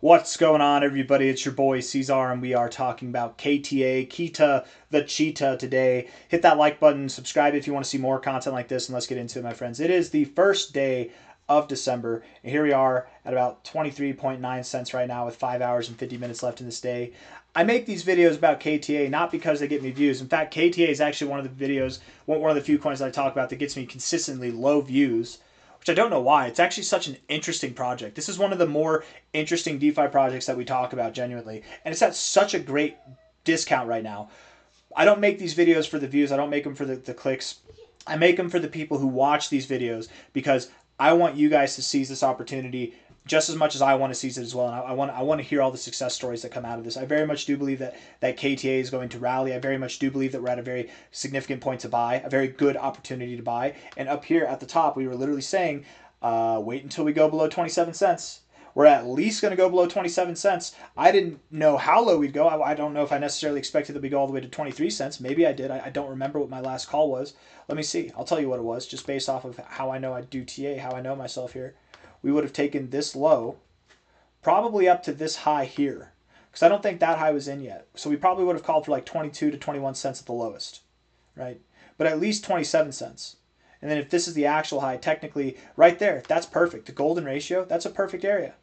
What's going on, everybody? It's your boy C-Zar, and we are talking about KTA, Keeta, the cheetah today. Hit that like button, subscribe if you want to see more content like this, and let's get into it, my friends. It is the first day of December, and here we are at about 23.9 cents right now with 5 hours and 50 minutes left in this day. I make these videos about KTA not because they get me views. In fact, KTA is actually one of the videos, one of the few coins that I talk about that gets me consistently low views, which I don't know why. It's actually such an interesting project. This is one of the more interesting DeFi projects that we talk about genuinely. And it's at such a great discount right now. I don't make these videos for the views. I don't make them for the clicks. I make them for the people who watch these videos because I want you guys to seize this opportunity just as much as I want to seize it as well. And I want to hear all the success stories that come out of this. I very much do believe that KTA is going to rally. I very much do believe that we're at a very significant point to buy, a very good opportunity to buy. And up here at the top, we were literally saying, wait until we go below 27 cents. We're at least going to go below 27 cents. I didn't know how low we'd go. I don't know if I necessarily expected that we'd go all the way to 23 cents. Maybe I did. I don't remember what my last call was. Let me see. I'll tell you what it was, just based off of how I know I do TA, how I know myself here. We would have taken this low, probably up to this high here, because I don't think that high was in yet. So we probably would have called for like 22 to 21 cents at the lowest, right? But at least 27 cents. And then if this is the actual high, technically right there, that's perfect. The golden ratio, that's a perfect area.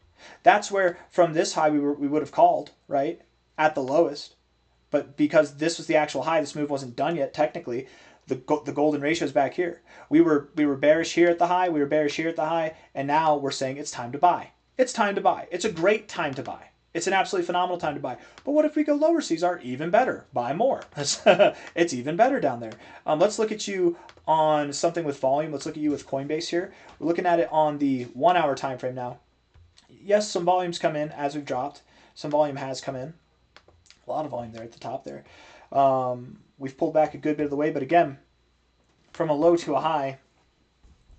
That's where from this high we would have called, right, at the lowest. But because this was the actual high, this move wasn't done yet technically, the golden ratio is back here. We were bearish here at the high, we were bearish here at the high, and now we're saying it's time to buy. It's time to buy. It's a great time to buy. It's an absolutely phenomenal time to buy. But what if we go lower, C-Zar? Even better. Buy more. It's even better down there. Let's look at you on something with volume. Let's look at you with Coinbase here. We're looking at it on the 1 hour time frame now. Yes, some volume's come in as we've dropped. Some volume has come in. A lot of volume there at the top there. We've pulled back a good bit of the way, but again, from a low to a high,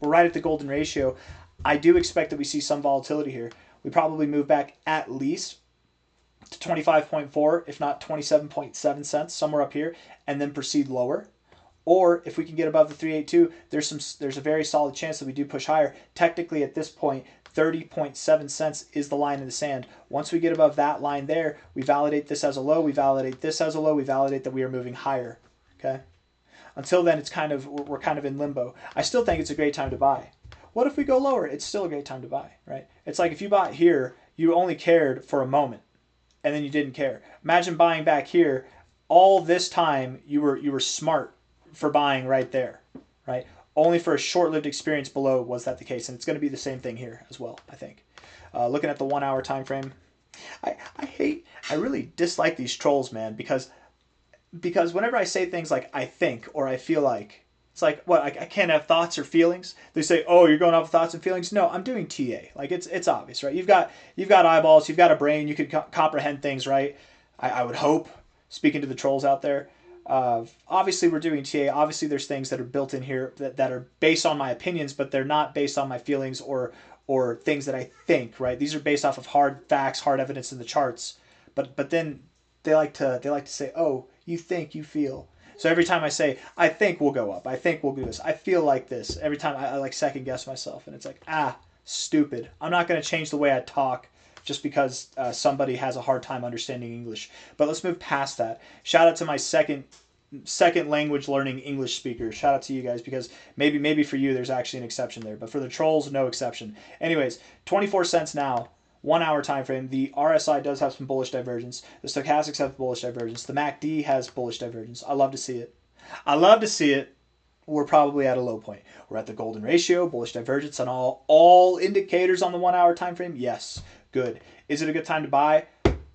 we're right at the golden ratio. I do expect that we see some volatility here. We probably move back at least to 25.4, if not 27.7 cents, somewhere up here, and then proceed lower. Or if we can get above the 382, there's a very solid chance that we do push higher. Technically, at this point, 30.7 cents is the line in the sand. Once we get above that line there, we validate this as a low, we validate this as a low, we validate that we are moving higher. Okay. Until then, we're kind of in limbo. I still think it's a great time to buy. What if we go lower? It's still a great time to buy, right? It's like if you bought here, you only cared for a moment, and then you didn't care. Imagine buying back here. All this time, you were smart for buying right there, right? Only for a short-lived experience below was that the case, and it's going to be the same thing here as well, I think. Looking at the 1 hour time frame, I really dislike these trolls, man, because whenever I say things like I think or I feel like, it's like, what, I can't have thoughts or feelings? They say, oh, you're going off of thoughts and feelings? No, I'm doing TA. Like, it's obvious, right? You've got eyeballs, you've got a brain, you can comprehend things, right? I would hope, speaking to the trolls out there. Obviously, we're doing TA. Obviously, there's things that are built in here that are based on my opinions, but they're not based on my feelings or things that I think, right? These are based off of hard facts, hard evidence in the charts. But then they like to say, oh, you think, you feel. So every time I say, I think we'll go up, I think we'll do this, I feel like this, every time I like second guess myself, and it's like, stupid. I'm not going to change the way I talk just because somebody has a hard time understanding English. But let's move past that. Shout out to my second language learning English speakers. Shout out to you guys, because maybe for you there's actually an exception there, but for the trolls, no exception. Anyways, 24 cents now. 1 hour time frame. The RSI does have some bullish divergence. The stochastics have bullish divergence. The MACD has bullish divergence. I love to see it. I love to see it. We're probably at a low point. We're at the golden ratio, bullish divergence on all indicators on the 1 hour time frame. Yes, good. Is it a good time to buy?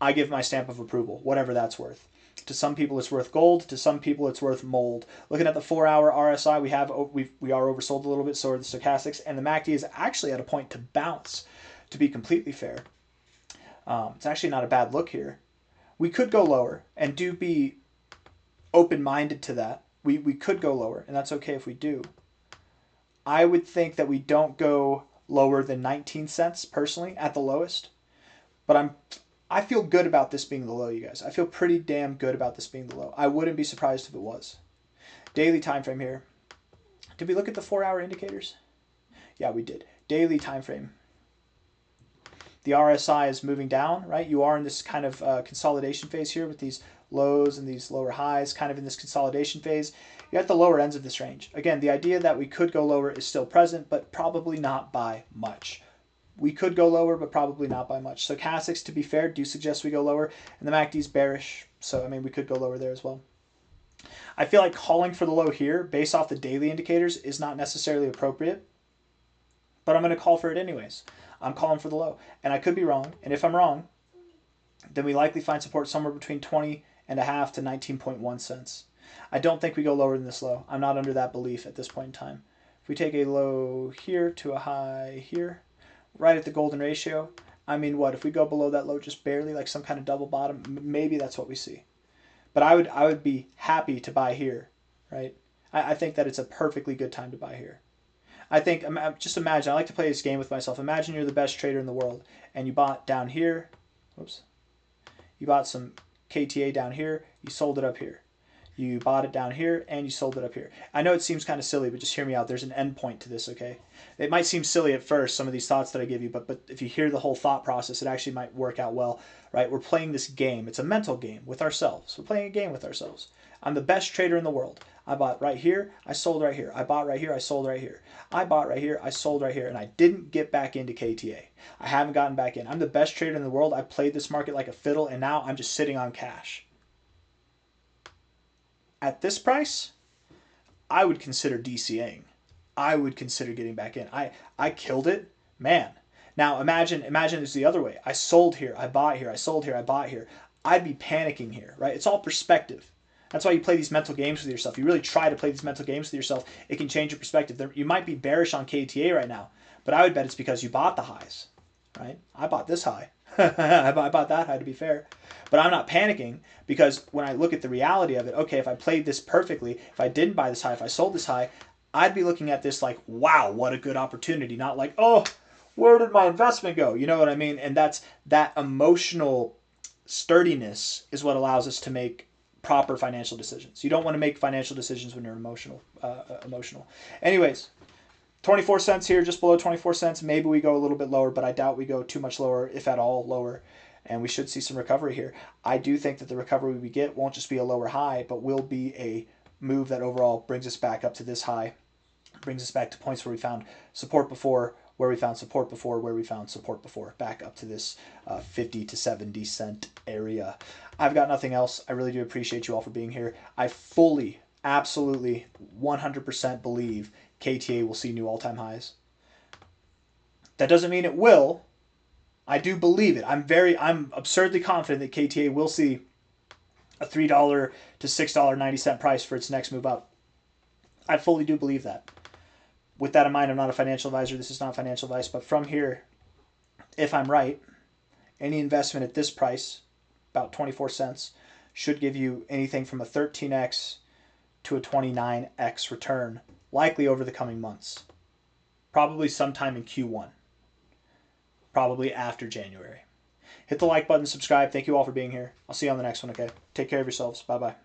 I give my stamp of approval, whatever that's worth. To some people, it's worth gold. To some people, it's worth mold. Looking at the 4 hour RSI, we are oversold a little bit. So are the stochastics, and the MACD is actually at a point to bounce. To be completely fair, it's actually not a bad look here. We could go lower, and do be open-minded to that. We could go lower, and that's okay if we do. I would think that we don't go lower than 19 cents personally at the lowest, but I feel good about this being the low, you guys. I feel pretty damn good about this being the low. I wouldn't be surprised if it was. Daily time frame here. Did we look at the 4 hour indicators? Yeah, we did. Daily time frame. The RSI is moving down, right? You are in this kind of consolidation phase here with these lows and these lower highs, kind of in this consolidation phase. You're at the lower ends of this range. Again, the idea that we could go lower is still present, but probably not by much. We could go lower, but probably not by much. So Stochastics, to be fair, do suggest we go lower, and the MACD is bearish. So, I mean, we could go lower there as well. I feel like calling for the low here, based off the daily indicators, is not necessarily appropriate, but I'm going to call for it anyways. I'm calling for the low, and I could be wrong. And if I'm wrong, then we likely find support somewhere between 20.5 to 19.1 cents. I don't think we go lower than this low. I'm not under that belief at this point in time. If we take a low here to a high here, right at the golden ratio, I mean, what if we go below that low just barely, like some kind of double bottom? Maybe that's what we see. But I would be happy to buy here, right? I think that it's a perfectly good time to buy here. I think, just imagine, I like to play this game with myself. Imagine you're the best trader in the world, and you bought down here. Whoops. You bought some KTA down here. You sold it up here. You bought it down here, and you sold it up here. I know it seems kind of silly, but just hear me out. There's an end point to this, okay? It might seem silly at first, some of these thoughts that I give you, but if you hear the whole thought process, it actually might work out well, right? We're playing this game. It's a mental game with ourselves. We're playing a game with ourselves. I'm the best trader in the world. I bought right here. I sold right here. I bought right here. I sold right here. I bought right here. I sold right here. And I didn't get back into KTA. I haven't gotten back in. I'm the best trader in the world. I played this market like a fiddle, and now I'm just sitting on cash. At this price, I would consider DCAing. I would consider getting back in. I killed it, man. Now imagine it's the other way. I sold here, I bought here, I sold here, I bought here. I'd be panicking here, right? It's all perspective. That's why you play these mental games with yourself. You really try to play these mental games with yourself. It can change your perspective. You might be bearish on KTA right now, but I would bet it's because you bought the highs, right? I bought this high. I bought that high, to be fair. But I'm not panicking, because when I look at the reality of it, okay, if I played this perfectly, if I didn't buy this high, if I sold this high, I'd be looking at this like, wow, what a good opportunity. Not like, oh, where did my investment go? You know what I mean? And that emotional sturdiness is what allows us to make proper financial decisions. You don't want to make financial decisions when you're emotional. Anyways, 24 cents here, just below 24 cents. Maybe we go a little bit lower, but I doubt we go too much lower, if at all lower. And we should see some recovery here. I do think that the recovery we get won't just be a lower high, but will be a move that overall brings us back up to this high, brings us back to points where we found support before, where we found support before, where we found support before, back up to this 50 to 70 cent area. I've got nothing else. I really do appreciate you all for being here. I fully, absolutely, 100% believe KTA will see new all-time highs. That doesn't mean it will. I do believe it. I'm absurdly confident that KTA will see a $3 to $6.90 price for its next move up. I fully do believe that. With that in mind, I'm not a financial advisor. This is not financial advice. But from here, if I'm right, any investment at this price, about 24 cents, should give you anything from a 13x to a 29x return, likely over the coming months. Probably sometime in Q1. Probably after January. Hit the like button, subscribe. Thank you all for being here. I'll see you on the next one, okay? Take care of yourselves. Bye-bye.